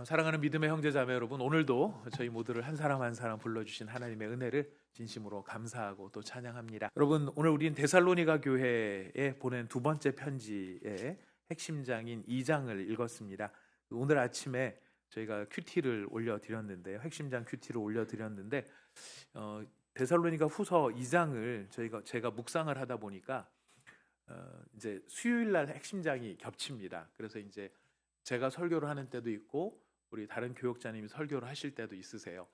사랑하는 믿음의 형제자매 여러분, 오늘도 저희 모두를 한 사람 한 사람 불러주신 하나님의 은혜를 진심으로 감사하고 또 찬양합니다. 여러분, 오늘 우리는 데살로니가 교회에 보낸 두 번째 편지의 핵심장인 2장을 읽었습니다. 오늘 아침에 저희가 큐티를 올려드렸는데요. 핵심장 큐티를 올려드렸는데 데살로니가 후서 2장을 제가 묵상을 하다 보니까 이제 수요일 날 핵심장이 겹칩니다. 그래서 이제 제가 설교를 하는 때도 있고 우리 다른 교역자님이 설교를 하실 때도 있으세요.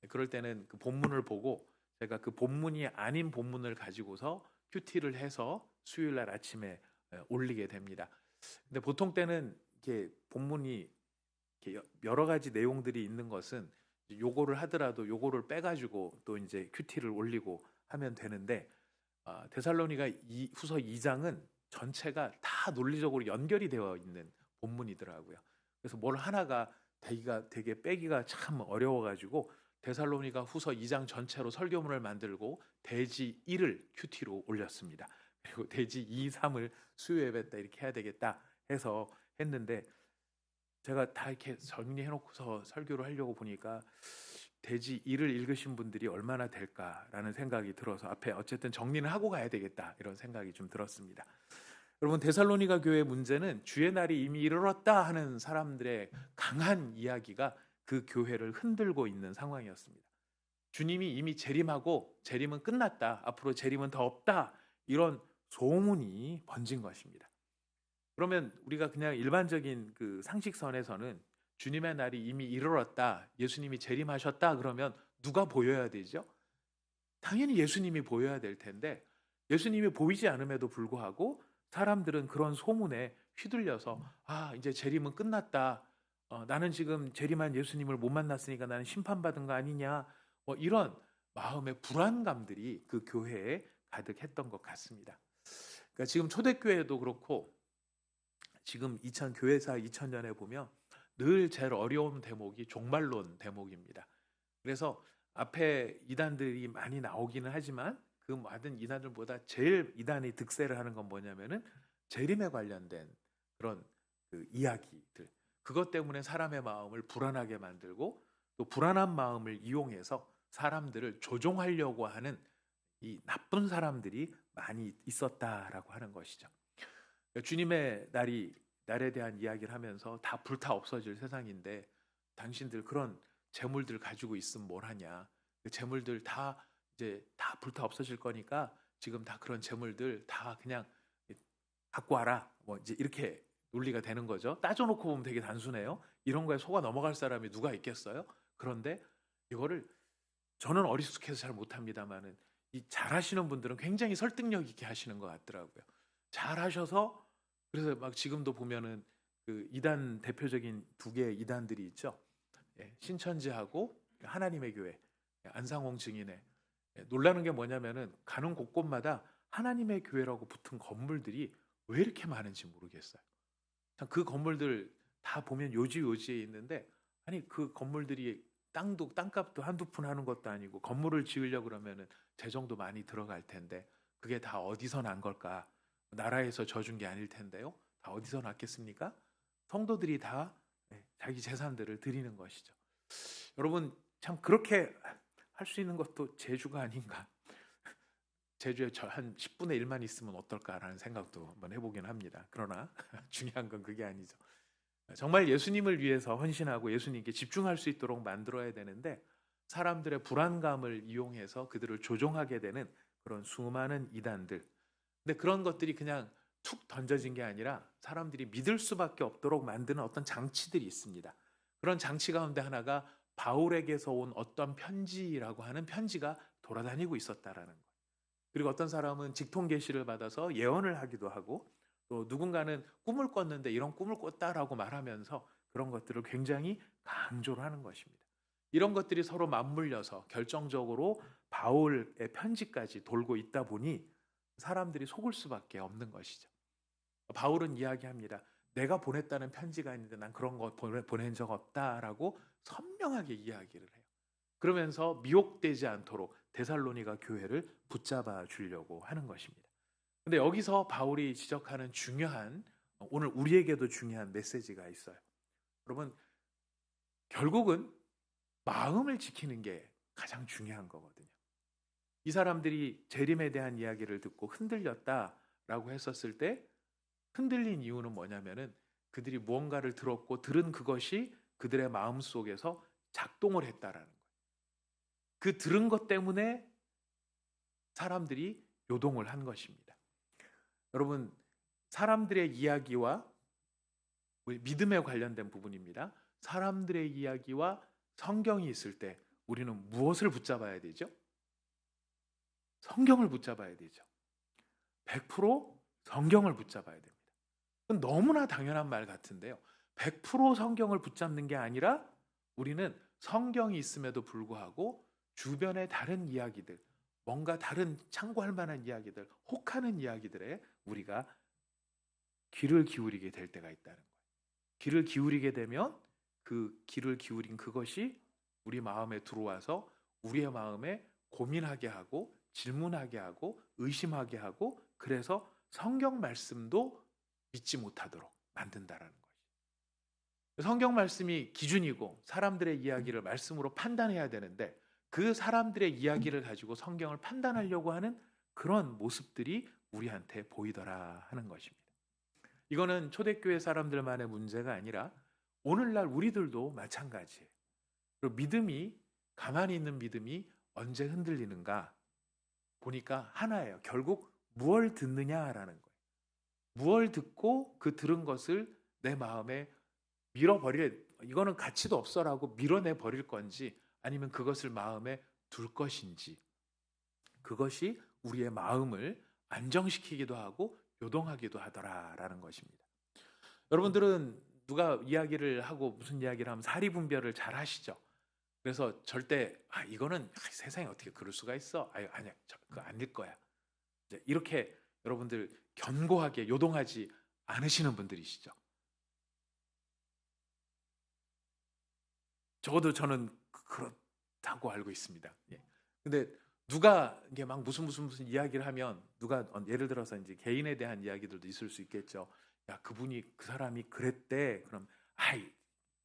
그럴 때는 그 본문을 보고 제가 그 본문이 아닌 본문을 가지고서 큐티를 해서 수요일 날 아침에 올리게 됩니다. 근데 보통 때는 이렇게 본문이 이렇게 여러 가지 내용들이 있는 것은 요거를 하더라도 요거를 빼가지고 또 이제 큐티를 올리고 하면 되는데 데살로니가 후서 2장은 전체가 다 논리적으로 연결이 되어 있는 본문이더라고요. 그래서 뭘 하나가 되게 빼기가 참 어려워가지고 데살로니가 후서 2장 전체로 설교문을 만들고 대지 1을 큐티로 올렸습니다. 그리고 대지 2, 3을 수요 예배 때 이렇게 해야 되겠다 해서 했는데 제가 다 이렇게 정리해놓고서 설교를 하려고 보니까 대지 1을 읽으신 분들이 얼마나 될까라는 생각이 들어서 앞에 어쨌든 정리는 하고 가야 되겠다 이런 생각이 좀 들었습니다. 여러분, 데살로니가 교회의 문제는 주의 날이 이미 이르렀다 하는 사람들의 강한 이야기가 그 교회를 흔들고 있는 상황이었습니다. 주님이 이미 재림하고 재림은 끝났다, 앞으로 재림은 더 없다, 이런 소문이 번진 것입니다. 그러면 우리가 그냥 일반적인 그 상식선에서는 주님의 날이 이미 이르렀다, 예수님이 재림하셨다 그러면 누가 보여야 되죠? 당연히 예수님이 보여야 될 텐데 예수님이 보이지 않음에도 불구하고 사람들은 그런 소문에 휘둘려서 이제 재림은 끝났다, 나는 지금 재림한 예수님을 못 만났으니까 나는 심판받은 거 아니냐, 이런 마음의 불안감들이 그 교회에 가득했던 것 같습니다. 그러니까 지금 초대교회도 그렇고 지금 교회사 2000년에 보면 늘 제일 어려운 대목이 종말론 대목입니다. 그래서 앞에 이단들이 많이 나오기는 하지만 그 많은 이단들보다 제일 이단이 득세를 하는 건 뭐냐면은 재림에 관련된 그런 그 이야기들, 그것 때문에 사람의 마음을 불안하게 만들고 또 불안한 마음을 이용해서 사람들을 조종하려고 하는 이 나쁜 사람들이 많이 있었다라고 하는 것이죠. 주님의 날에 대한 이야기를 하면서 다 불타 없어질 세상인데 당신들 그런 재물들 가지고 있으면 뭘 하냐, 그 재물들 다 이제 다 불타 없어질 거니까 지금 다 그런 재물들 다 그냥 갖고 와라, 뭐 이제 이렇게 논리가 되는 거죠. 따져놓고 보면 되게 단순해요. 이런 거에 속아 넘어갈 사람이 누가 있겠어요? 그런데 이거를 저는 어리숙해서 잘 못합니다만은 이 잘하시는 분들은 굉장히 설득력 있게 하시는 것 같더라고요. 잘하셔서 그래서 막 지금도 보면은 그 이단 대표적인 두 개의 이단들이 있죠. 신천지하고 하나님의 교회, 안상홍 증인회. 놀라는 게 뭐냐면은 가는 곳곳마다 하나님의 교회라고 붙은 건물들이 왜 이렇게 많은지 모르겠어요. 그 건물들 다 보면 요지요지에 있는데 아니 그 건물들이 땅값도 한두 푼 하는 것도 아니고 건물을 지으려고 그러면은 재정도 많이 들어갈 텐데 그게 다 어디서 난 걸까? 나라에서 져준 게 아닐 텐데요. 다 어디서 났겠습니까? 성도들이 다 자기 재산들을 드리는 것이죠. 여러분, 참 그렇게 할 수 있는 것도 제주가 아닌가. 제주에 한 10분의 1만 있으면 어떨까라는 생각도 한번 해보긴 합니다. 그러나 중요한 건 그게 아니죠. 정말 예수님을 위해서 헌신하고 예수님께 집중할 수 있도록 만들어야 되는데 사람들의 불안감을 이용해서 그들을 조종하게 되는 그런 수많은 이단들. 근데 그런 것들이 그냥 툭 던져진 게 아니라 사람들이 믿을 수밖에 없도록 만드는 어떤 장치들이 있습니다. 그런 장치 가운데 하나가 바울에게서 온 어떤 편지라고 하는 편지가 돌아다니고 있었다라는 거예요. 그리고 어떤 사람은 직통 계시를 받아서 예언을 하기도 하고 또 누군가는 꿈을 꿨는데 이런 꿈을 꿨다라고 말하면서 그런 것들을 굉장히 강조를 하는 것입니다. 이런 것들이 서로 맞물려서 결정적으로 바울의 편지까지 돌고 있다 보니 사람들이 속을 수밖에 없는 것이죠. 바울은 이야기합니다. 내가 보냈다는 편지가 있는데 난 그런 거 보낸 적 없다라고 선명하게 이야기를 해요. 그러면서 미혹되지 않도록 데살로니가 교회를 붙잡아 주려고 하는 것입니다. 근데 여기서 바울이 지적하는 중요한, 오늘 우리에게도 중요한 메시지가 있어요. 여러분, 결국은 마음을 지키는 게 가장 중요한 거거든요. 이 사람들이 재림에 대한 이야기를 듣고 흔들렸다라고 했었을 때 흔들린 이유는 뭐냐면은 그들이 무언가를 들었고 들은 그것이 그들의 마음 속에서 작동을 했다라는 거예요. 그 들은 것 때문에 사람들이 요동을 한 것입니다. 여러분, 사람들의 이야기와 우리 믿음에 관련된 부분입니다. 사람들의 이야기와 성경이 있을 때 우리는 무엇을 붙잡아야 되죠? 성경을 붙잡아야 되죠. 100% 성경을 붙잡아야 됩니다. 그건 너무나 당연한 말 같은데요. 100% 성경을 붙잡는 게 아니라 우리는 성경이 있음에도 불구하고 주변의 다른 이야기들, 뭔가 다른 참고할 만한 이야기들, 혹하는 이야기들에 우리가 귀를 기울이게 될 때가 있다는 거예요. 귀를 기울이게 되면 그 귀를 기울인 그것이 우리 마음에 들어와서 우리의 마음에 고민하게 하고 질문하게 하고 의심하게 하고 그래서 성경 말씀도 믿지 못하도록 만든다라는 거예요. 성경 말씀이 기준이고 사람들의 이야기를 말씀으로 판단해야 되는데 그 사람들의 이야기를 가지고 성경을 판단하려고 하는 그런 모습들이 우리한테 보이더라 하는 것입니다. 이거는 초대교회 사람들만의 문제가 아니라 오늘날 우리들도 마찬가지예요. 그리고 믿음이 가만히 있는 믿음이 언제 흔들리는가 보니까 하나예요. 결국 무엇을 듣느냐라는 거예요. 무엇을 듣고 그 들은 것을 내 마음에 밀어버릴, 이거는 가치도 없어라고 밀어내 버릴 건지 아니면 그것을 마음에 둘 것인지, 그것이 우리의 마음을 안정시키기도 하고 요동하기도 하더라라는 것입니다. 여러분들은 누가 이야기를 하고 무슨 이야기를 하면 사리분별을 잘 하시죠. 그래서 절대 이거는 세상에 어떻게 그럴 수가 있어? 아니야, 그거 아닐 거야. 이렇게 여러분들 견고하게 요동하지 않으시는 분들이시죠. 적어도 저는 그렇다고 알고 있습니다. 근데 누가 이게 막 무슨 이야기를 하면 누가 예를 들어서 이제 개인에 대한 이야기들도 있을 수 있겠죠. 야, 그분이 그 사람이 그랬대. 그럼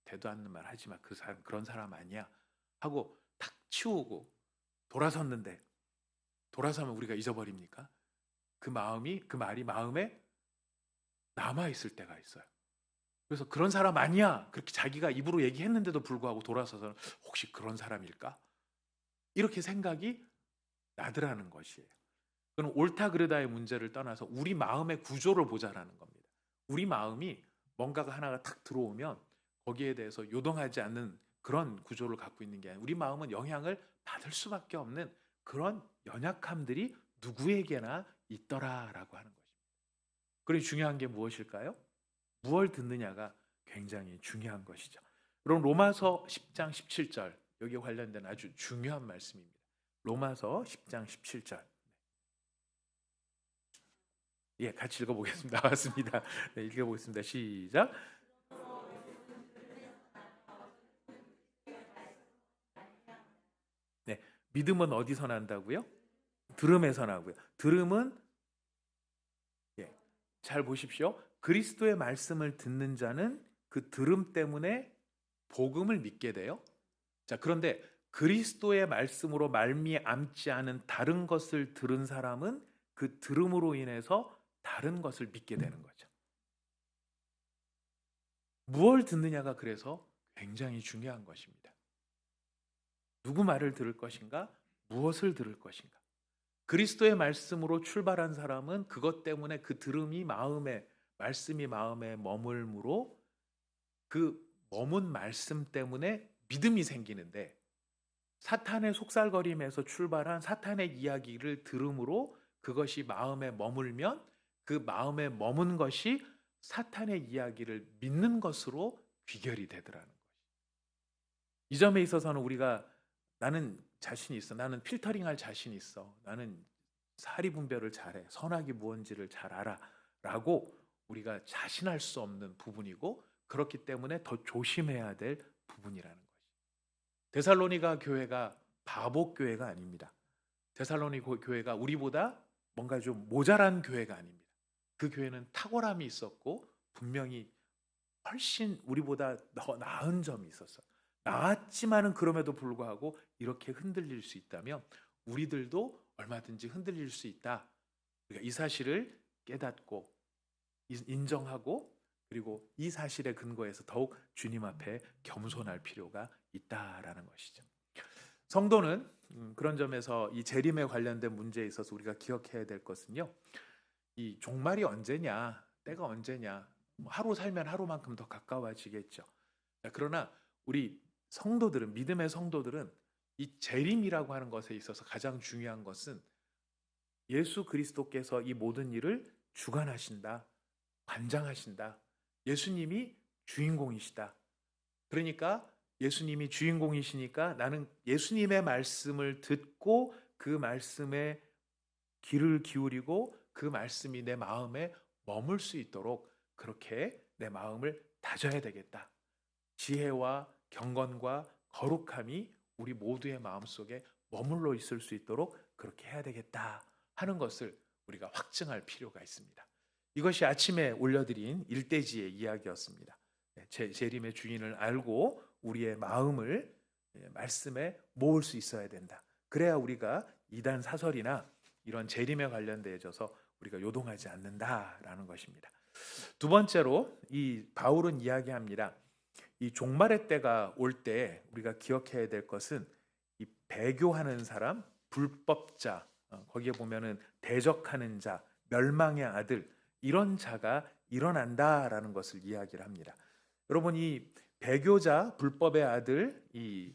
대도 않는 말 하지 마. 그 사람 그런 사람 아니야. 하고 탁 치우고 돌아섰는데 돌아서면 우리가 잊어버립니까? 그 말이 마음에 남아 있을 때가 있어요. 그래서 그런 사람 아니야. 그렇게 자기가 입으로 얘기했는데도 불구하고 돌아서서 혹시 그런 사람일까? 이렇게 생각이 나더라는 것이에요. 그건 옳다 그르다의 문제를 떠나서 우리 마음의 구조를 보자라는 겁니다. 우리 마음이 뭔가가 하나가 탁 들어오면 거기에 대해서 요동하지 않는 그런 구조를 갖고 있는 게 아니라 우리 마음은 영향을 받을 수밖에 없는 그런 연약함들이 누구에게나 있더라라고 하는 것입니다. 그러니 중요한 게 무엇일까요? 무엇을 듣느냐가 굉장히 중요한 것이죠. 그럼 로마서 10장 17절 여기에 관련된 아주 중요한 말씀입니다. 로마서 10장 17절. 같이 읽어보겠습니다. 나왔습니다. 읽어보겠습니다. 시작. 믿음은 어디서 난다고요? 들음에서 나고요. 들음은 잘 보십시오. 그리스도의 말씀을 듣는 자는 그 들음 때문에 복음을 믿게 돼요. 자, 그런데 그리스도의 말씀으로 말미암지 않은 다른 것을 들은 사람은 그 들음으로 인해서 다른 것을 믿게 되는 거죠. 무엇을 듣느냐가 그래서 굉장히 중요한 것입니다. 누구 말을 들을 것인가? 무엇을 들을 것인가? 그리스도의 말씀으로 출발한 사람은 그것 때문에 그 들음이 말씀이 마음에 머물므로 그 머문 말씀 때문에 믿음이 생기는데 사탄의 속살거림에서 출발한 사탄의 이야기를 들음으로 그것이 마음에 머물면 그 마음에 머문 것이 사탄의 이야기를 믿는 것으로 귀결이 되더라는 것이. 이 점에 있어서는 우리가 나는 자신이 있어. 나는 필터링할 자신이 있어. 나는 사리분별을 잘해. 선악이 무언지를 잘 알아. 라고 우리가 자신할 수 없는 부분이고 그렇기 때문에 더 조심해야 될 부분이라는 것이. 데살로니가 교회가 바보 교회가 아닙니다. 데살로니가 교회가 우리보다 뭔가 좀 모자란 교회가 아닙니다. 그 교회는 탁월함이 있었고 분명히 훨씬 우리보다 더 나은 점이 있었어요. 나았지만은 그럼에도 불구하고 이렇게 흔들릴 수 있다면 우리들도 얼마든지 흔들릴 수 있다. 그러니까 이 사실을 깨닫고 인정하고 그리고 이 사실에 근거해서 더욱 주님 앞에 겸손할 필요가 있다라는 것이죠. 성도는 그런 점에서 이 재림에 관련된 문제에 있어서 우리가 기억해야 될 것은요. 이 종말이 언제냐, 때가 언제냐, 하루 살면 하루만큼 더 가까워지겠죠. 그러나 우리 성도들은, 믿음의 성도들은 이 재림이라고 하는 것에 있어서 가장 중요한 것은 예수 그리스도께서 이 모든 일을 주관하신다, 관장하신다. 예수님이 주인공이시다. 그러니까 예수님이 주인공이시니까 나는 예수님의 말씀을 듣고 그 말씀에 귀를 기울이고 그 말씀이 내 마음에 머물 수 있도록 그렇게 내 마음을 다져야 되겠다. 지혜와 경건과 거룩함이 우리 모두의 마음속에 머물러 있을 수 있도록 그렇게 해야 되겠다 하는 것을 우리가 확증할 필요가 있습니다. 이것이 아침에 올려드린 일대지의 이야기였습니다. 재림의 주인을 알고 우리의 마음을 말씀에 모을 수 있어야 된다. 그래야 우리가 이단 사설이나 이런 재림에 관련되어져서 우리가 요동하지 않는다라는 것입니다. 두 번째로 이 바울은 이야기합니다. 이 종말의 때가 올 때 우리가 기억해야 될 것은 이 배교하는 사람, 불법자, 거기에 보면은 대적하는 자, 멸망의 아들 이런 자가 일어난다라는 것을 이야기를 합니다. 여러분 이 배교자, 불법의 아들, 이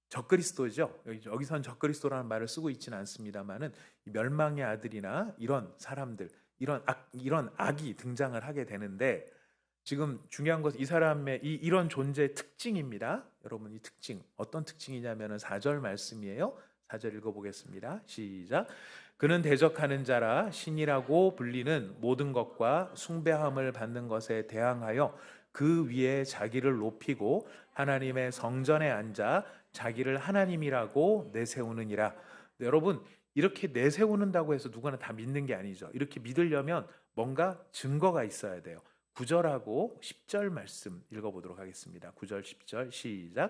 적그리스도죠. 여기선 적그리스도라는 말을 쓰고 있지는 않습니다만은 멸망의 아들이나 이런 사람들, 이런 악이 등장을 하게 되는데 지금 중요한 것은 이 사람의 이런 존재의 특징입니다. 여러분 이 특징 어떤 특징이냐면은 4절 말씀이에요. 4절 읽어보겠습니다. 시작. 그는 대적하는 자라 신이라고 불리는 모든 것과 숭배함을 받는 것에 대항하여 그 위에 자기를 높이고 하나님의 성전에 앉아 자기를 하나님이라고 내세우느니라. 여러분 이렇게 내세우는다고 해서 누구나 다 믿는 게 아니죠. 이렇게 믿으려면 뭔가 증거가 있어야 돼요. 9절하고 10절 말씀 읽어보도록 하겠습니다. 9절 10절 시작.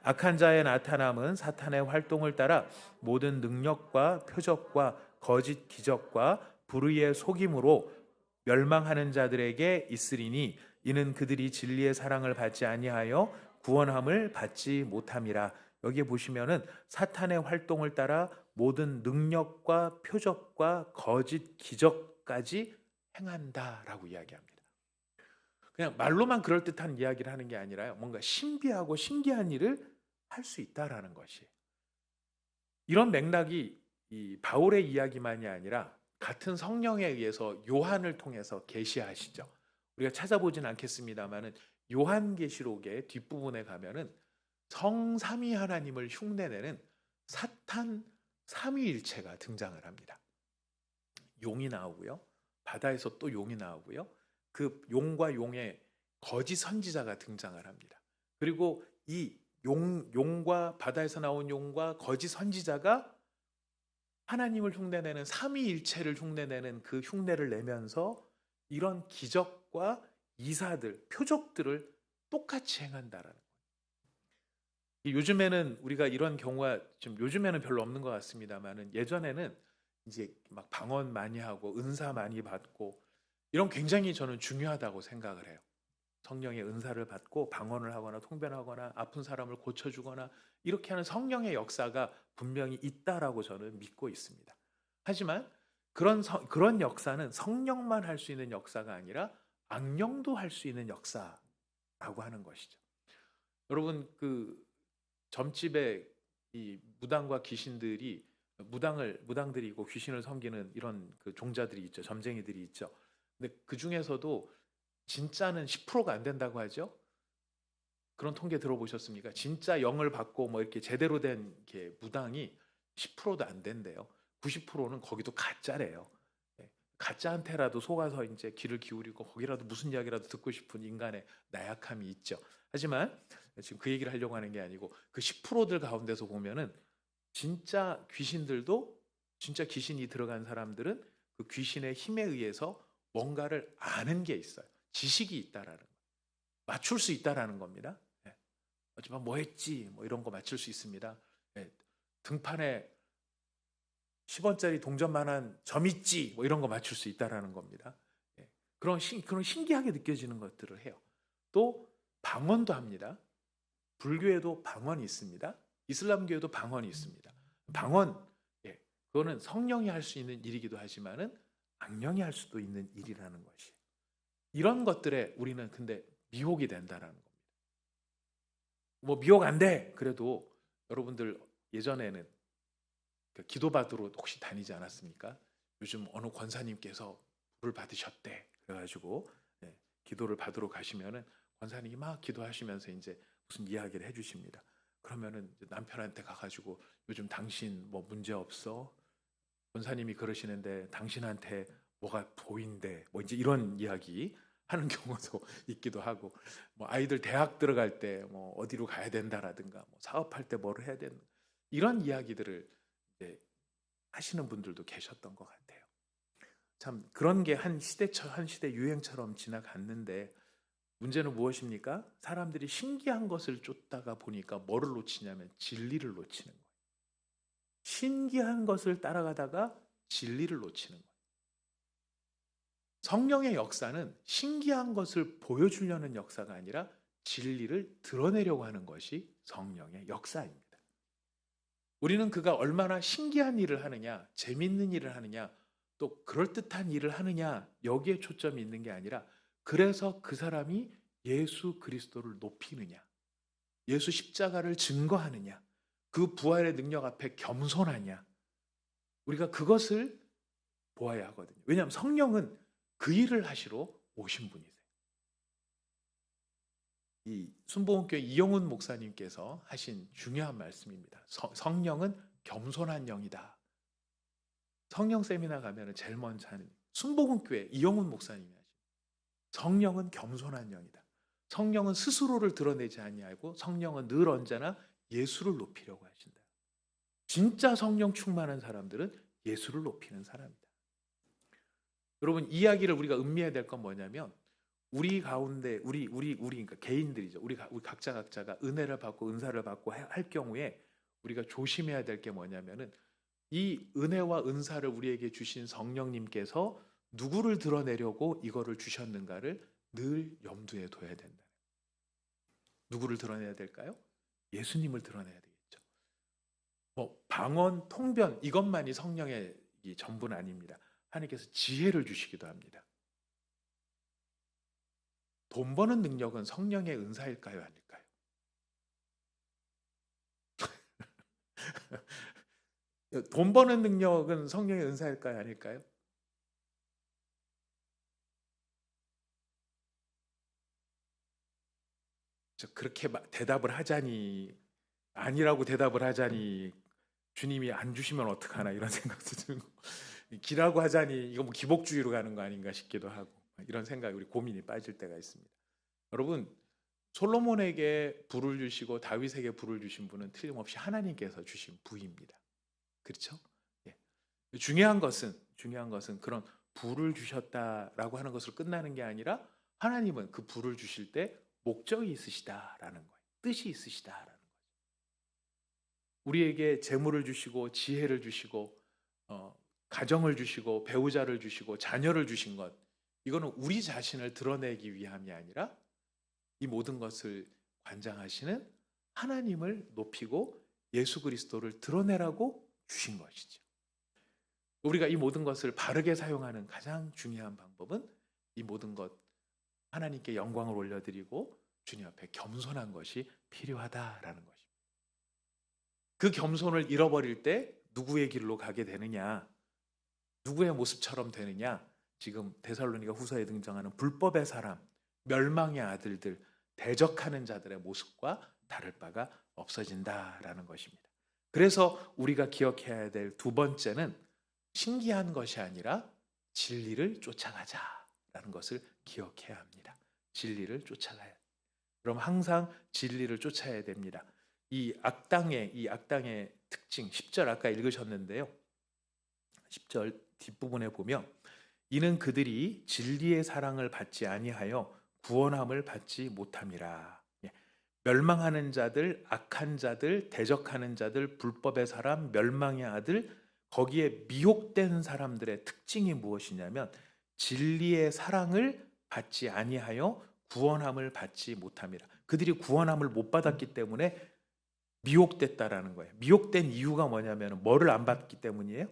악한 자의 나타남은 사탄의 활동을 따라 모든 능력과 표적과 거짓 기적과 불의의 속임으로 멸망하는 자들에게 있으리니 이는 그들이 진리의 사랑을 받지 아니하여 구원함을 받지 못함이라. 여기에 보시면은 사탄의 활동을 따라 모든 능력과 표적과 거짓 기적까지 행한다라고 이야기합니다. 그냥 말로만 그럴듯한 이야기를 하는 게 아니라요. 뭔가 신비하고 신기한 일을 할 수 있다라는 것이. 이런 맥락이 이 바울의 이야기만이 아니라 같은 성령에 의해서 요한을 통해서 계시하시죠. 우리가 찾아보진 않겠습니다만은 요한계시록의 뒷부분에 가면은 성삼위 하나님을 흉내내는 사탄 삼위일체가 등장을 합니다. 용이 나오고요. 바다에서 또 용이 나오고요. 그 용과 용의 거짓 선지자가 등장을 합니다. 그리고 이 용과 바다에서 나온 용과 거짓 선지자가 하나님을 흉내내는 삼위일체를 흉내내는 그 흉내를 내면서 이런 기적과 이사들, 표적들을 똑같이 행한다라는 거예요. 요즘에는 우리가 이런 경우가 좀 요즘에는 별로 없는 것 같습니다만은 예전에는 이제 막 방언 많이 하고 은사 많이 받고 이런 굉장히 저는 중요하다고 생각을 해요. 성령의 은사를 받고 방언을 하거나 통변하거나 아픈 사람을 고쳐주거나 이렇게 하는 성령의 역사가 분명히 있다라고 저는 믿고 있습니다. 하지만 그런 역사는 성령만 할 수 있는 역사가 아니라 악령도 할 수 있는 역사라고 하는 것이죠. 여러분 그 점집에 이 무당과 귀신들이 무당들이 있고 귀신을 섬기는 이런 그 종자들이 있죠. 점쟁이들이 있죠. 근데 그 중에서도 진짜는 10%가 안 된다고 하죠. 그런 통계 들어보셨습니까? 진짜 영을 받고 뭐 이렇게 제대로 된 이렇게 무당이 10%도 안 된대요. 90%는 거기도 가짜래요. 가짜한테라도 속아서 이제 귀를 기울이고 거기라도 무슨 이야기라도 듣고 싶은 인간의 나약함이 있죠. 하지만 지금 그 얘기를 하려고 하는 게 아니고 그 10%들 가운데서 보면은 진짜 귀신들도 진짜 귀신이 들어간 사람들은 그 귀신의 힘에 의해서 뭔가를 아는 게 있어요. 지식이 있다라는 거. 맞출 수 있다라는 겁니다. 어쩌면 뭐 했지 뭐 이런 거 맞출 수 있습니다. 예, 등판에 10원짜리 동전만한 점 있지 뭐 이런 거 맞출 수 있다라는 겁니다. 예, 그런 신기하게 느껴지는 것들을 해요. 또 방언도 합니다. 불교에도 방언이 있습니다. 이슬람교에도 방언이 있습니다. 방언, 예, 그거는 성령이 할 수 있는 일이기도 하지만은 악령이 할 수도 있는 일이라는 것이. 이런 것들에 우리는 근데 미혹이 된다라는 겁니다. 뭐 미혹 안 돼. 그래도 여러분들 예전에는 그 기도받으러 혹시 다니지 않았습니까? 요즘 어느 권사님께서 불을 받으셨대. 그래가지고 예, 기도를 받으러 가시면은 권사님이 막 기도하시면서 이제 무슨 이야기를 해주십니다. 그러면은 남편한테 가가지고 요즘 당신 뭐 문제 없어? 권사님이 그러시는데 당신한테 뭐가 보인대? 뭐 이제 이런 이야기 하는 경우도 있기도 하고, 뭐 아이들 대학 들어갈 때 뭐 어디로 가야 된다라든가, 뭐 사업할 때 뭐를 해야 된다, 이런 이야기들을 이제 하시는 분들도 계셨던 것 같아요. 참 그런 게 한 시대 유행처럼 지나갔는데 문제는 무엇입니까? 사람들이 신기한 것을 쫓다가 보니까 뭐를 놓치냐면 진리를 놓치는 거예요. 신기한 것을 따라가다가 진리를 놓치는 거예요. 성령의 역사는 신기한 것을 보여주려는 역사가 아니라 진리를 드러내려고 하는 것이 성령의 역사입니다. 우리는 그가 얼마나 신기한 일을 하느냐, 재밌는 일을 하느냐, 또 그럴듯한 일을 하느냐, 여기에 초점이 있는 게 아니라 그래서 그 사람이 예수 그리스도를 높이느냐, 예수 십자가를 증거하느냐, 그 부활의 능력 앞에 겸손하냐, 우리가 그것을 보아야 하거든요. 왜냐하면 성령은 그 일을 하시러 오신 분이세요. 이 순복음교회 이영훈 목사님께서 하신 중요한 말씀입니다. 성령은 겸손한 영이다. 성령 세미나 가면 제일 먼저 하는 순복음교회 이영훈 목사님이 하십니다. 성령은 겸손한 영이다. 성령은 스스로를 드러내지 아니하고 성령은 늘 언제나 예수를 높이려고 하신다. 진짜 성령 충만한 사람들은 예수를 높이는 사람이다. 여러분, 이야기를 우리가 음미해야 될 건 뭐냐면 우리 가운데 우리 그러니까 개인들이죠. 우리 각자가 은혜를 받고 은사를 받고 할 경우에 우리가 조심해야 될 게 뭐냐면은 이 은혜와 은사를 우리에게 주신 성령님께서 누구를 드러내려고 이거를 주셨는가를 늘 염두에 둬야 된다. 누구를 드러내야 될까요? 예수님을 드러내야 되겠죠. 뭐 방언, 통변 이것만이 성령의 전부는 아닙니다. 하나님께서 지혜를 주시기도 합니다. 돈 버는 능력은 성령의 은사일까요? 아닐까요? 돈 버는 능력은 성령의 은사일까요? 아닐까요? 그렇게 대답을 하자니, 아니라고 대답을 하자니 주님이 안 주시면 어떡하나 이런 생각도 들고, 기라고 하자니 이거 뭐 기복주의로 가는 거 아닌가 싶기도 하고, 이런 생각에 우리 고민이 빠질 때가 있습니다. 여러분, 솔로몬에게 부를 주시고 다윗에게 부를 주신 분은 틀림없이 하나님께서 주신 부입니다. 그렇죠? 예. 중요한 것은 그런 부를 주셨다라고 하는 것으로 끝나는 게 아니라 하나님은 그 부를 주실 때 목적이 있으시다라는 거예요. 뜻이 있으시다라는 거예요. 우리에게 재물을 주시고 지혜를 주시고 가정을 주시고 배우자를 주시고 자녀를 주신 것, 이거는 우리 자신을 드러내기 위함이 아니라 이 모든 것을 관장하시는 하나님을 높이고 예수 그리스도를 드러내라고 주신 것이죠. 우리가 이 모든 것을 바르게 사용하는 가장 중요한 방법은 이 모든 것 하나님께 영광을 올려드리고 주님 앞에 겸손한 것이 필요하다라는 것입니다. 그 겸손을 잃어버릴 때 누구의 길로 가게 되느냐, 누구의 모습처럼 되느냐, 지금 데살로니가 후서에 등장하는 불법의 사람, 멸망의 아들들, 대적하는 자들의 모습과 다를 바가 없어진다라는 것입니다. 그래서 우리가 기억해야 될 두 번째는 신기한 것이 아니라 진리를 쫓아가자라는 것을 기억해야 합니다. 진리를 쫓아가야. 그럼 항상 진리를 쫓아야 됩니다. 이 악당의 특징 10절 아까 읽으셨는데요. 10절 뒷부분에 보면 이는 그들이 진리의 사랑을 받지 아니하여 구원함을 받지 못함이라. 멸망하는 자들, 악한 자들, 대적하는 자들, 불법의 사람, 멸망의 아들, 거기에 미혹된 사람들의 특징이 무엇이냐면 진리의 사랑을 받지 아니하여 구원함을 받지 못함이라. 그들이 구원함을 못 받았기 때문에 미혹됐다라는 거예요. 미혹된 이유가 뭐냐면 뭐를 안 받기 때문이에요?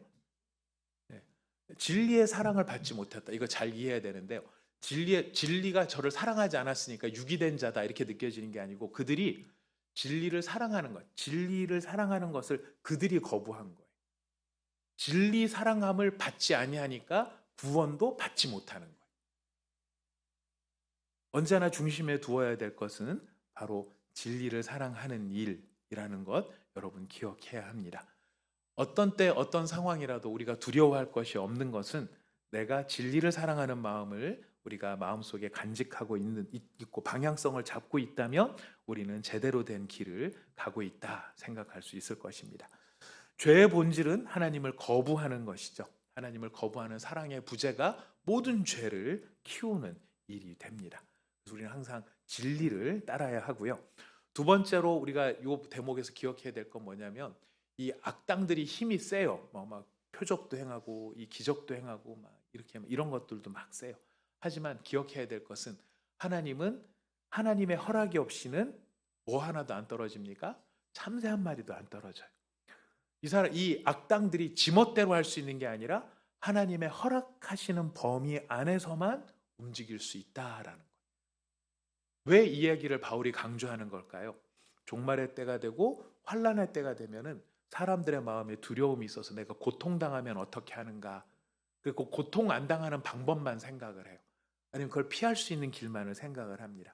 네. 진리의 사랑을 받지 못했다. 이거 잘 이해해야 되는데요. 진리가 저를 사랑하지 않았으니까 유기된 자다 이렇게 느껴지는 게 아니고 그들이 진리를 사랑하는 것, 진리를 사랑하는 것을 그들이 거부한 거예요. 진리 사랑함을 받지 아니하니까 구원도 받지 못하는 거예요. 언제나 중심에 두어야 될 것은 바로 진리를 사랑하는 일이라는 것 여러분 기억해야 합니다. 어떤 때 어떤 상황이라도 우리가 두려워할 것이 없는 것은 내가 진리를 사랑하는 마음을 우리가 마음속에 간직하고 있고 방향성을 잡고 있다면 우리는 제대로 된 길을 가고 있다 생각할 수 있을 것입니다. 죄의 본질은 하나님을 거부하는 것이죠. 하나님을 거부하는 사랑의 부재가 모든 죄를 키우는 일이 됩니다. 그래서 우리는 항상 진리를 따라야 하고요. 두 번째로 우리가 이 대목에서 기억해야 될 건 뭐냐면 이 악당들이 힘이 세요. 막 표적도 행하고 이 기적도 행하고 막 이렇게 이런 것들도 막 세요. 하지만 기억해야 될 것은 하나님은 하나님의 허락이 없이는 뭐 하나도 안 떨어집니까? 참새 한 마리도 안 떨어져요. 이 악당들이 지멋대로 할 수 있는 게 아니라 하나님의 허락하시는 범위 안에서만 움직일 수 있다라는 거예요. 왜 이 이야기를 바울이 강조하는 걸까요? 종말의 때가 되고 환난의 때가 되면은 사람들의 마음에 두려움이 있어서 내가 고통당하면 어떻게 하는가? 그리고 고통 안 당하는 방법만 생각을 해요. 아니면 그걸 피할 수 있는 길만을 생각을 합니다.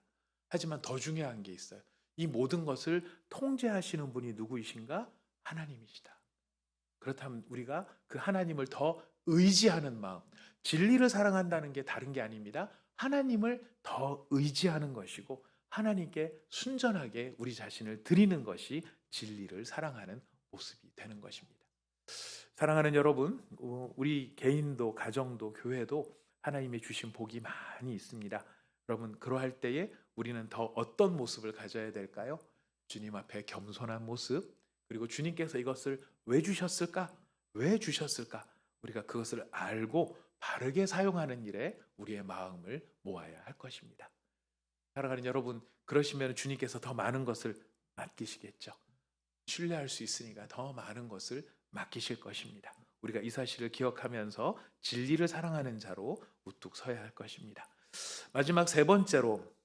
하지만 더 중요한 게 있어요. 이 모든 것을 통제하시는 분이 누구이신가? 하나님이시다. 그렇다면 우리가 그 하나님을 더 의지하는 마음, 진리를 사랑한다는 게 다른 게 아닙니다. 하나님을 더 의지하는 것이고 하나님께 순전하게 우리 자신을 드리는 것이 진리를 사랑하는 모습이 되는 것입니다. 사랑하는 여러분, 우리 개인도 가정도 교회도 하나님이 주신 복이 많이 있습니다. 여러분, 그러할 때에 우리는 더 어떤 모습을 가져야 될까요? 주님 앞에 겸손한 모습, 그리고 주님께서 이것을 왜 주셨을까? 왜 주셨을까? 우리가 그것을 알고 바르게 사용하는 일에 우리의 마음을 모아야 할 것입니다. 사랑하는 여러분, 그러시면 주님께서 더 많은 것을 맡기시겠죠. 신뢰할 수 있으니까 더 많은 것을 맡기실 것입니다. 우리가 이 사실을 기억하면서 진리를 사랑하는 자로 우뚝 서야 할 것입니다. 마지막 세 번째로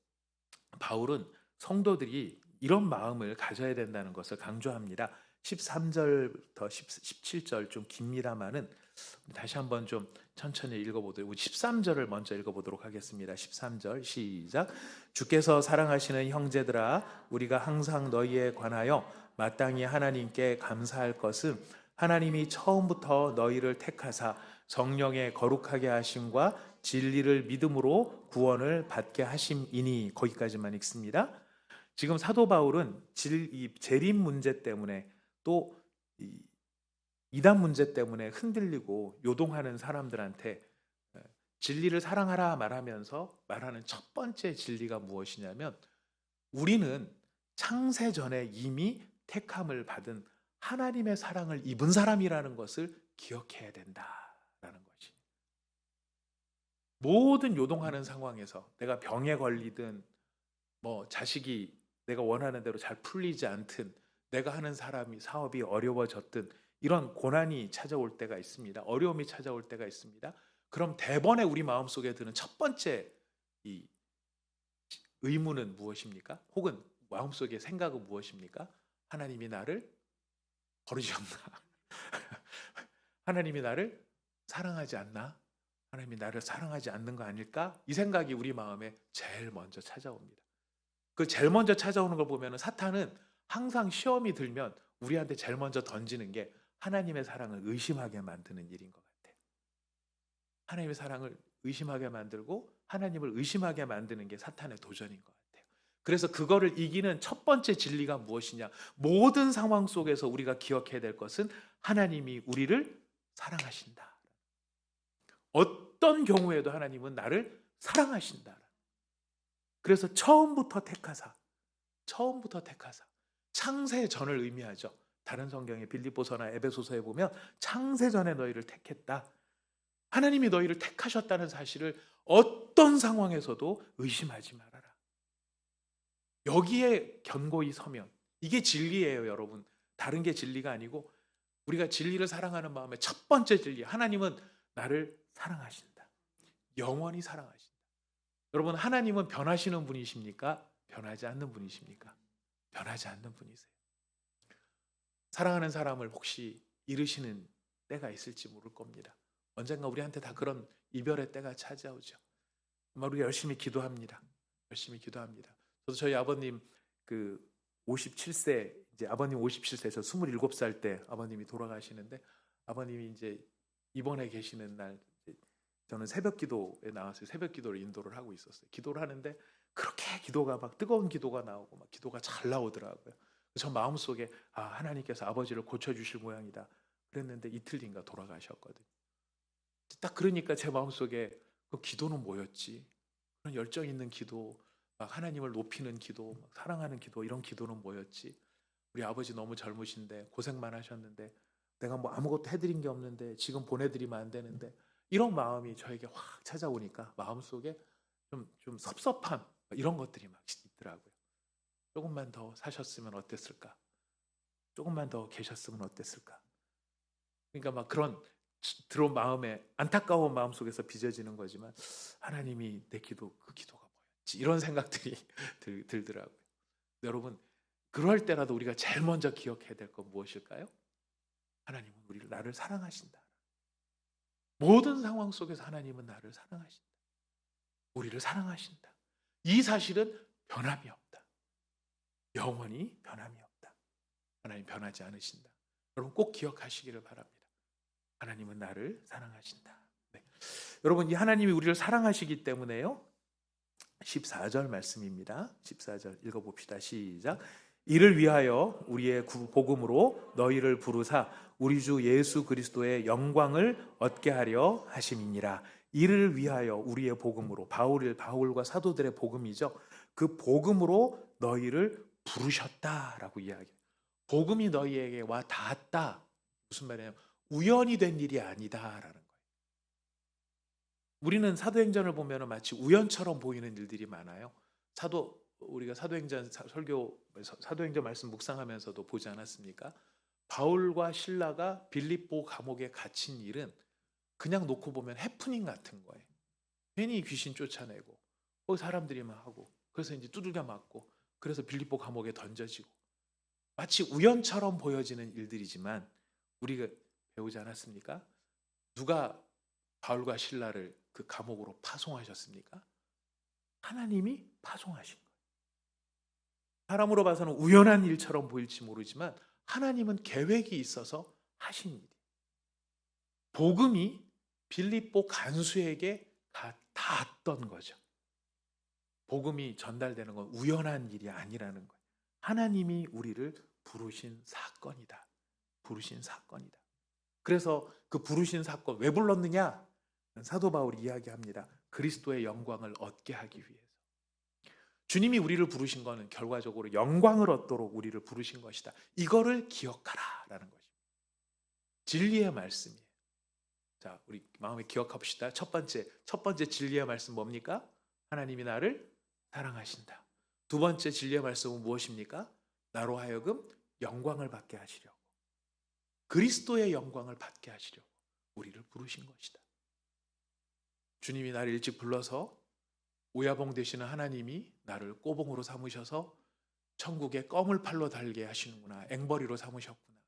바울은 성도들이 이런 마음을 가져야 된다는 것을 강조합니다. 13절부터 17절 좀 깁니다만은 다시 한번 좀 천천히 읽어보도록 13절을 먼저 읽어보도록 하겠습니다. 13절 시작. 주께서 사랑하시는 형제들아 우리가 항상 너희에 관하여 마땅히 하나님께 감사할 것은 하나님이 처음부터 너희를 택하사 성령의 거룩하게 하심과 진리를 믿음으로 구원을 받게 하심이니. 거기까지만 읽습니다. 지금 사도 바울은 이 재림 문제 때문에 또 이단 문제 때문에 흔들리고 요동하는 사람들한테 진리를 사랑하라 말하면서 말하는 첫 번째 진리가 무엇이냐면 우리는 창세 전에 이미 택함을 받은 하나님의 사랑을 입은 사람이라는 것을 기억해야 된다라는 것이. 모든 요동하는 상황에서 내가 병에 걸리든 뭐 자식이 내가 원하는 대로 잘 풀리지 않든 내가 하는 사업이 어려워졌든 이런 고난이 찾아올 때가 있습니다. 어려움이 찾아올 때가 있습니다. 그럼 대번에 우리 마음속에 드는 첫 번째 이 의문은 무엇입니까? 혹은 마음속의 생각은 무엇입니까? 하나님이 나를 버리셨나? 하나님이 나를 사랑하지 않나? 하나님이 나를 사랑하지 않는 거 아닐까? 이 생각이 우리 마음에 제일 먼저 찾아옵니다. 그 제일 먼저 찾아오는 걸 보면 사탄은 항상 시험이 들면 우리한테 제일 먼저 던지는 게 하나님의 사랑을 의심하게 만드는 일인 것 같아요. 하나님의 사랑을 의심하게 만들고 하나님을 의심하게 만드는 게 사탄의 도전인 것 같아요. 그래서 그거를 이기는 첫 번째 진리가 무엇이냐? 모든 상황 속에서 우리가 기억해야 될 것은 하나님이 우리를 사랑하신다. 어떤 경우에도 하나님은 나를 사랑하신다. 그래서 처음부터 택하사 처음부터 택하사. 창세 전을 의미하죠. 다른 성경의 빌립보서나 에베소서에 보면 창세 전에 너희를 택했다. 하나님이 너희를 택하셨다는 사실을 어떤 상황에서도 의심하지 말아라. 여기에 견고히 서면 이게 진리예요, 여러분. 다른 게 진리가 아니고 우리가 진리를 사랑하는 마음의 첫 번째 진리. 하나님은 나를 사랑하신다. 영원히 사랑하신다. 여러분, 하나님은 변하시는 분이십니까? 변하지 않는 분이십니까? 변하지 않는 분이세요. 사랑하는 사람을 혹시 잃으시는 때가 있을지 모를 겁니다. 언젠가 우리한테 다 그런 이별의 때가 찾아오죠. 우리 열심히 기도합니다. 열심히 기도합니다. 저도 저희 아버님 57세, 이제 아버님 57세에서 27살 때 아버님이 돌아가시는데, 아버님이 이제 입원해 계시는 날 저는 새벽 기도에 나왔어요. 새벽 기도를 인도를 하고 있었어요. 기도를 하는데 그렇게 기도가 막 뜨거운 기도가 나오고 막 기도가 잘 나오더라고요. 저 마음속에 하나님께서 아버지를 고쳐주실 모양이다 그랬는데 이틀 뒤인가 돌아가셨거든요. 딱 그러니까 제 마음속에 그 기도는 뭐였지? 그런 열정 있는 기도, 막 하나님을 높이는 기도, 막 사랑하는 기도, 이런 기도는 뭐였지? 우리 아버지 너무 젊으신데 고생만 하셨는데 내가 뭐 아무것도 해드린 게 없는데 지금 보내드리면 안 되는데, 이런 마음이 저에게 확 찾아오니까 마음속에 좀 섭섭함, 이런 것들이 막 있더라고요. 조금만 더 사셨으면 어땠을까? 조금만 더 계셨으면 어땠을까? 그러니까 막 그런 들어온 마음에 안타까운 마음 속에서 빚어지는 거지만, 하나님이 내 기도, 그 기도가 뭐였지? 이런 생각들이 들더라고요. 여러분, 그럴 때라도 우리가 제일 먼저 기억해야 될 건 무엇일까요? 하나님은 나를 사랑하신다. 모든 상황 속에서 하나님은 나를 사랑하신다. 우리를 사랑하신다. 이 사실은 변함이 없다. 영원히 변함이 없다. 하나님 변하지 않으신다. 여러분 꼭 기억하시기를 바랍니다. 하나님은 나를 사랑하신다. 네. 여러분, 이 하나님이 우리를 사랑하시기 때문에요. 14절 말씀입니다. 14절 읽어봅시다. 시작. 이를 위하여 우리의 복음으로 너희를 부르사 우리 주 예수 그리스도의 영광을 얻게 하려 하심이니라. 이를 위하여 우리의 복음으로, 바울과 사도들의 복음이죠. 그 복음으로 너희를 부르셨다라고 이야기해요. 복음이 너희에게 와 닿았다. 무슨 말이에요? 우연이 된 일이 아니다라는 거예요. 우리는 사도행전을 보면 마치 우연처럼 보이는 일들이 많아요. 우리가 사도행전 사도행전 말씀 묵상하면서도 보지 않았습니까? 바울과 실라가 빌립보 감옥에 갇힌 일은 그냥 놓고 보면 해프닝 같은 거예요. 괜히 귀신 쫓아내고 거기 사람들이 막 하고, 그래서 이제 두들겨 맞고, 그래서 빌립보 감옥에 던져지고, 마치 우연처럼 보여지는 일들이지만 우리가 배우지 않았습니까? 누가 바울과 실라를 그 감옥으로 파송하셨습니까? 하나님이 파송하신 거예요. 사람으로 봐서는 우연한 일처럼 보일지 모르지만 하나님은 계획이 있어서 하신 일이에요. 복음이 빌립보 간수에게 닿았던 거죠. 복음이 전달되는 건 우연한 일이 아니라는 거예요. 하나님이 우리를 부르신 사건이다. 부르신 사건이다. 그래서 그 부르신 사건 왜 불렀느냐? 사도 바울이 이야기합니다. 그리스도의 영광을 얻게 하기 위해서. 주님이 우리를 부르신 것은 결과적으로 영광을 얻도록 우리를 부르신 것이다. 이거를 기억하라라는 것입니다. 진리의 말씀이에요. 자, 우리 마음에 기억합시다. 첫 번째 진리의 말씀 뭡니까? 하나님이 나를 사랑하신다. 두 번째 진리의 말씀은 무엇입니까? 나로 하여금 영광을 받게 하시려고, 그리스도의 영광을 받게 하시려고 우리를 부르신 것이다. 주님이 나를 일찍 불러서 오야봉 되시는 하나님이 나를 꼬봉으로 삼으셔서 천국에 껌을 팔러 달게 하시는구나, 앵벌이로 삼으셨구나.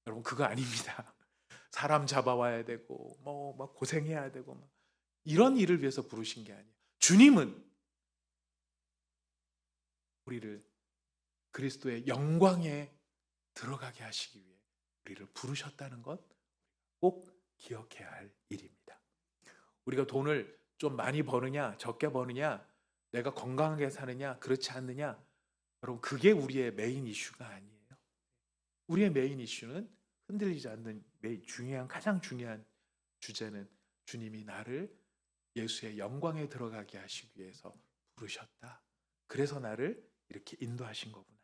여러분, 그거 아닙니다. 사람 잡아와야 되고 막 고생해야 되고 막 이런 일을 위해서 부르신 게 아니에요. 주님은 우리를 그리스도의 영광에 들어가게 하시기 위해 우리를 부르셨다는 것 꼭 기억해야 할 일입니다. 우리가 돈을 좀 많이 버느냐 적게 버느냐, 내가 건강하게 사느냐 그렇지 않느냐, 여러분 그게 우리의 메인 이슈가 아니에요. 우리의 메인 이슈는 흔들리지 않는 가장 중요한 주제는 주님이 나를 예수의 영광에 들어가게 하시기 위해서 부르셨다. 그래서 나를 이렇게 인도하신 거구나.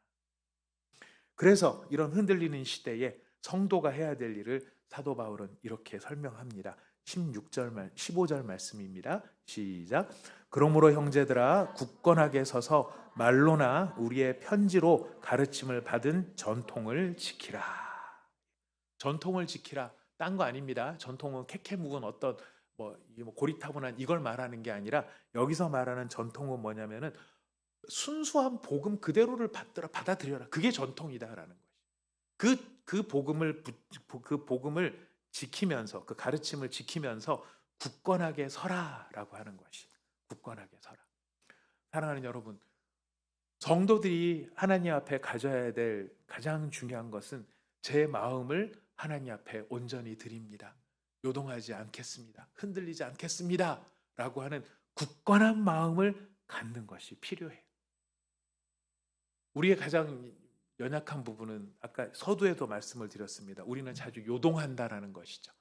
그래서 이런 흔들리는 시대에 성도가 해야 될 일을 사도 바울은 이렇게 설명합니다. 15절 말씀입니다. 시작. 그러므로 형제들아 굳건하게 서서 말로나 우리의 편지로 가르침을 받은 전통을 지키라. 전통을 지키라. 딴 거 아닙니다. 전통은 캐캐 묵은 어떤 고리타분한 이걸 말하는 게 아니라 여기서 말하는 전통은 뭐냐면은 순수한 복음 그대로를 받아들여라. 그게 전통이다라는 것이. 그 복음을 지키면서 그 가르침을 지키면서 굳건하게 서라라고 하는 것이. 굳건하게 서라. 사랑하는 여러분, 성도들이 하나님 앞에 가져야 될 가장 중요한 것은 제 마음을 하나님 앞에 온전히 드립니다. 요동하지 않겠습니다. 흔들리지 않겠습니다. 라고 하는 굳건한 마음을 갖는 것이 필요해요. 우리의 가장 연약한 부분은 아까 서두에도 말씀을 드렸습니다. 우리는 자주 요동한다라는 것이죠.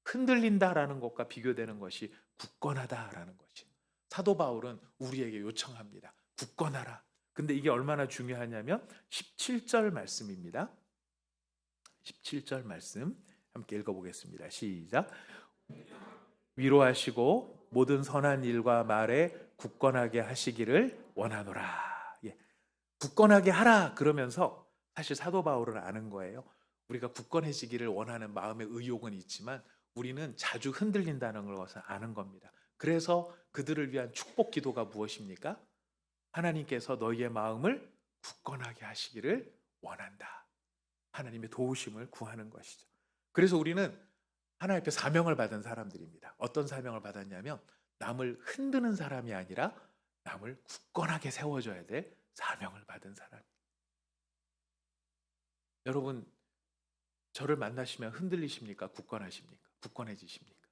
흔들린다라는 것과 비교되는 것이 굳건하다라는 것이. 사도 바울은 우리에게 요청합니다. 굳건하라. 근데 이게 얼마나 중요하냐면 17절 말씀입니다. 17절 말씀 함께 읽어보겠습니다. 시작. 위로하시고 모든 선한 일과 말에 굳건하게 하시기를 원하노라. 예. 굳건하게 하라 그러면서 사실 사도 바울은 아는 거예요. 우리가 굳건해지기를 원하는 마음의 의욕은 있지만 우리는 자주 흔들린다는 것을 아는 겁니다. 그래서 그들을 위한 축복 기도가 무엇입니까? 하나님께서 너희의 마음을 굳건하게 하시기를 원한다. 하나님의 도우심을 구하는 것이죠. 그래서 우리는 하나님 앞에 사명을 받은 사람들입니다. 어떤 사명을 받았냐면 남을 흔드는 사람이 아니라 남을 굳건하게 세워줘야 될 사명을 받은 사람. 여러분, 저를 만나시면 흔들리십니까? 굳건하십니까? 굳건해지십니까?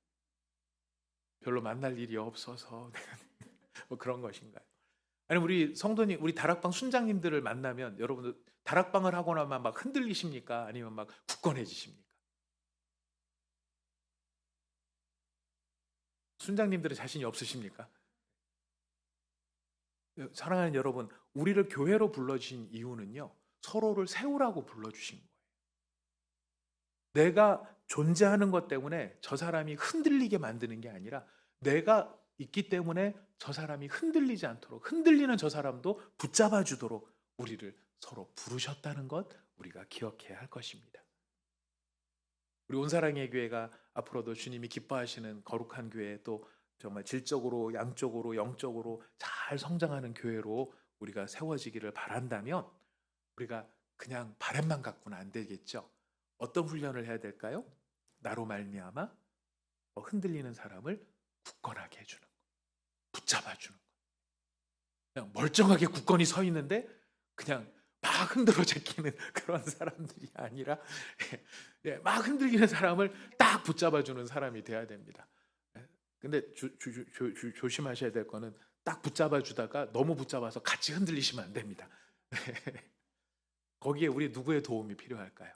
별로 만날 일이 없어서 뭐 그런 것인가요? 아니 우리 성도님, 우리 다락방 순장님들을 만나면 여러분들 다락방을 하고 나면 막 흔들리십니까? 아니면 막 굳건해지십니까? 순장님들은 자신이 없으십니까? 사랑하는 여러분, 우리를 교회로 불러주신 이유는요, 서로를 세우라고 불러주신 거예요. 내가 존재하는 것 때문에 저 사람이 흔들리게 만드는 게 아니라 내가 있기 때문에 저 사람이 흔들리지 않도록, 흔들리는 저 사람도 붙잡아 주도록 우리를 서로 부르셨다는 것 우리가 기억해야 할 것입니다. 우리 온사랑의 교회가 앞으로도 주님이 기뻐하시는 거룩한 교회, 또 정말 질적으로 양적으로 영적으로 잘 성장하는 교회로 우리가 세워지기를 바란다면 우리가 그냥 바람만 갖고는 안 되겠죠. 어떤 훈련을 해야 될까요? 나로 말미암아 흔들리는 사람을 굳건하게 해주는 것, 붙잡아주는 것. 그냥 멀쩡하게 굳건히 서 있는데 그냥 막 흔들어 제끼는 그런 사람들이 아니라 막 흔들리는 사람을 딱 붙잡아주는 사람이 돼야 됩니다. 근데 조심하셔야 될 거는 딱 붙잡아주다가 너무 붙잡아서 같이 흔들리시면 안 됩니다. 거기에 우리 누구의 도움이 필요할까요?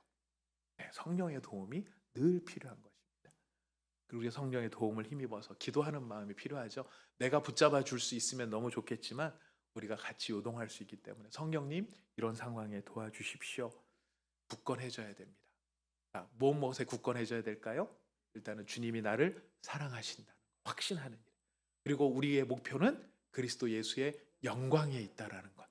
성령의 도움이 늘 필요한 것입니다. 그리고 우리 성령의 도움을 힘입어서 기도하는 마음이 필요하죠. 내가 붙잡아 줄 수 있으면 너무 좋겠지만 우리가 같이 요동할 수 있기 때문에 성령님 이런 상황에 도와주십시오. 굳건해져야 됩니다. 무엇에 굳건해져야 될까요? 일단은 주님이 나를 사랑하신다. 확신하는 일. 그리고 우리의 목표는 그리스도 예수의 영광에 있다라는 것.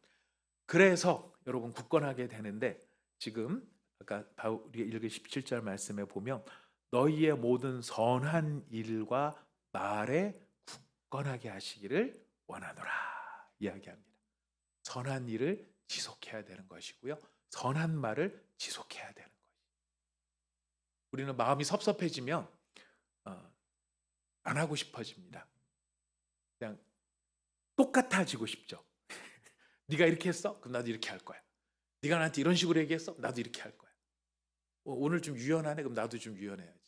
그래서 여러분 굳건하게 되는데 지금 아까 우리가 읽은 17절 말씀에 보면 너희의 모든 선한 일과 말에 굳건하게 하시기를 원하노라 이야기합니다. 선한 일을 지속해야 되는 것이고요. 선한 말을 지속해야 되는 것이죠. 우리는 마음이 섭섭해지면 안 하고 싶어집니다. 그냥 똑같아지고 싶죠. 네가 이렇게 했어? 그럼 나도 이렇게 할 거야. 네가 나한테 이런 식으로 얘기했어? 나도 이렇게 할 거야. 오늘 좀 유연하네? 그럼 나도 좀 유연해야지.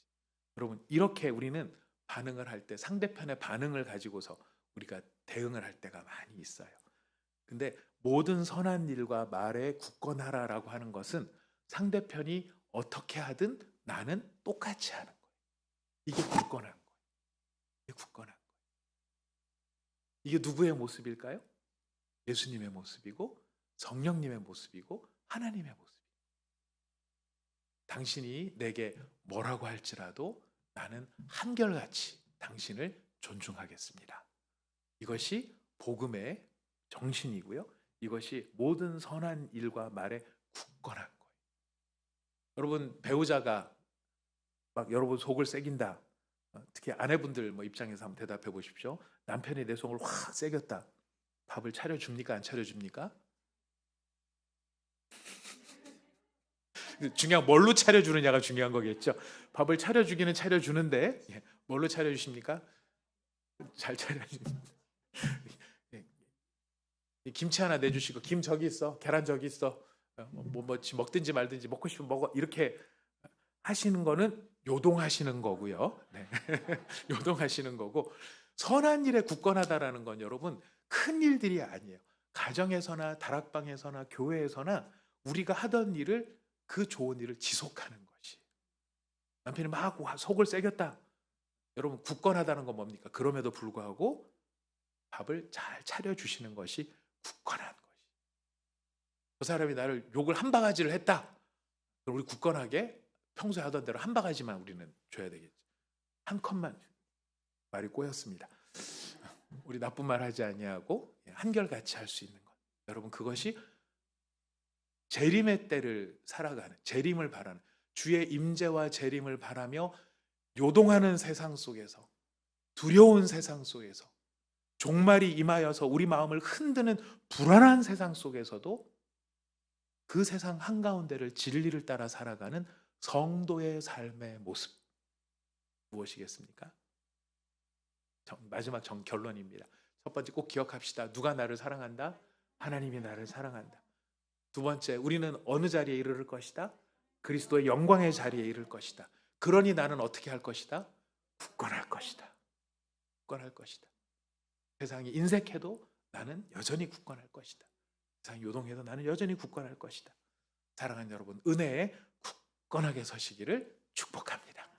여러분 이렇게 우리는 반응을 할 때 상대편의 반응을 가지고서 우리가 대응을 할 때가 많이 있어요. 근데 모든 선한 일과 말에 굳건하라라고 하는 것은 상대편이 어떻게 하든 나는 똑같이 하는 거예요. 이게 굳건한 거예요. 이게 굳건한 거예요. 이게 누구의 모습일까요? 예수님의 모습이고 성령님의 모습이고 하나님의 모습. 당신이 내게 뭐라고 할지라도 나는 한결같이 당신을 존중하겠습니다. 이것이 복음의 정신이고요. 이것이 모든 선한 일과 말에 굳건한 거예요. 여러분, 배우자가 막 여러분 속을 새긴다. 특히 아내분들 입장에서 한번 대답해 보십시오. 남편이 내 속을 확 새겼다. 밥을 차려줍니까? 안 차려줍니까? 중요한 뭘로 차려주느냐가 중요한 거겠죠. 밥을 차려주기는 차려주는데 뭘로 차려주십니까? 잘 차려줍니다. 김치 하나 내주시고 김 저기 있어, 계란 저기 있어, 뭐 먹든지 말든지 먹고 싶으면 먹어, 이렇게 하시는 거는 요동하시는 거고요. 네. 요동하시는 거고, 선한 일에 굳건하다라는 건 여러분 큰 일들이 아니에요. 가정에서나 다락방에서나 교회에서나 우리가 하던 일을, 그 좋은 일을 지속하는 것이. 남편이 막 속을 새겼다. 여러분, 굳건하다는 건 뭡니까? 그럼에도 불구하고 밥을 잘 차려주시는 것이 굳건한 것이. 그 사람이 나를 욕을 한 바가지를 했다. 그럼 우리 굳건하게 평소에 하던 대로 한 바가지만 우리는 줘야 되겠죠. 한 컵만. 말이 꼬였습니다. 우리 나쁜 말 하지 아니하고 한결같이 할 수 있는 것. 여러분, 그것이 재림의 때를 살아가는, 재림을 바라는, 주의 임재와 재림을 바라며 요동하는 세상 속에서, 두려운 세상 속에서, 종말이 임하여서 우리 마음을 흔드는 불안한 세상 속에서도 그 세상 한가운데를 진리를 따라 살아가는 성도의 삶의 모습, 무엇이겠습니까? 마지막 결론입니다. 첫 번째 꼭 기억합시다. 누가 나를 사랑한다? 하나님이 나를 사랑한다. 두 번째, 우리는 어느 자리에 이르를 것이다? 그리스도의 영광의 자리에 이를 것이다. 그러니 나는 어떻게 할 것이다? 굳건할 것이다. 굳건할 것이다. 세상이 인색해도 나는 여전히 굳건할 것이다. 세상이 요동해도 나는 여전히 굳건할 것이다. 사랑하는 여러분, 은혜에 굳건하게 서시기를 축복합니다.